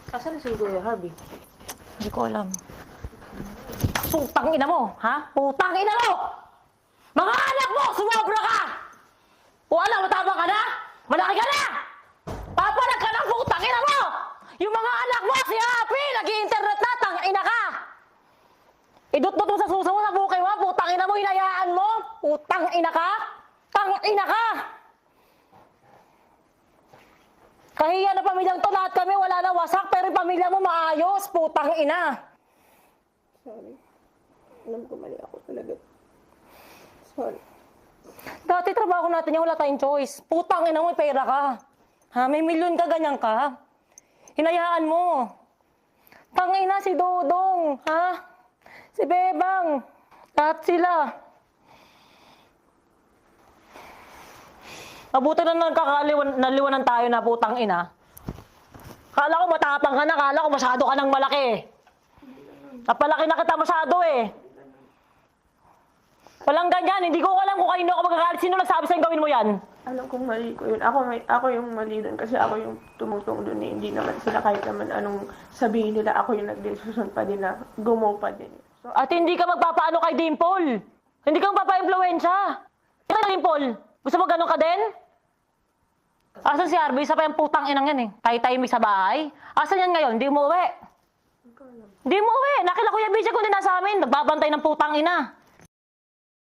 Asan si Kuya Harvey? Hindi ko alam. Putang ina mo, ha? Putang ina mo! Mga anak mo, sumobra ka! O alam, matama ka na? Malaki ka na! Papalag ka ng putang ina mo! Yung mga anak mo, si Happy, nag-i-internet na, tang ina ka! Idot-dot mo sa suso mo, sa bukay mo, putang ina mo, hinayaan mo! Putang ina ka! Tang ina ka! Kahiya na pamilyang to, lahat kami, wala na wasak, pero yung pamilya mo maayos, putang ina! Sorry. Alam ko mali ako talaga. Sorry. Dati trabaho natin yung wala tayong choice. Putang ina mo, may pera ka. Ha, may milyon ka, ganyan ka. Hinayaan mo. Tangina si Dodong, ha? Si Bebang. Lahat sila. Mabuti na naliwanan tayo na putang ina. Kala ko matapang ka na, kala ko masyado ka ng malaki. Napalaki na kita masyado eh. Walang ganyan, hindi ko alam kung kanino ako magagalit. Sino nagsabi sa'yo gawin mo yan? Alam kong mali ko yun. Ako yung mali doon kasi ako yung tumutong doon eh. Hindi naman sila kahit naman anong sabihin nila. Ako yung nag-decision pa din na gumaw pa din. So, At hindi ka magpapaano kay Dimple. Hindi ka magpapa-impluensya. Kaya Dimple, gusto mo ganun ka din? Asan si Arby? Isa pa yung putang inang yan eh. Tay-tahimik sa bahay. Asan yan ngayon? Hindi mo uwi. Hindi mo uwi. Nakila Kuya Bisha kung din nasa amin. Nagbabantay ng putang ina.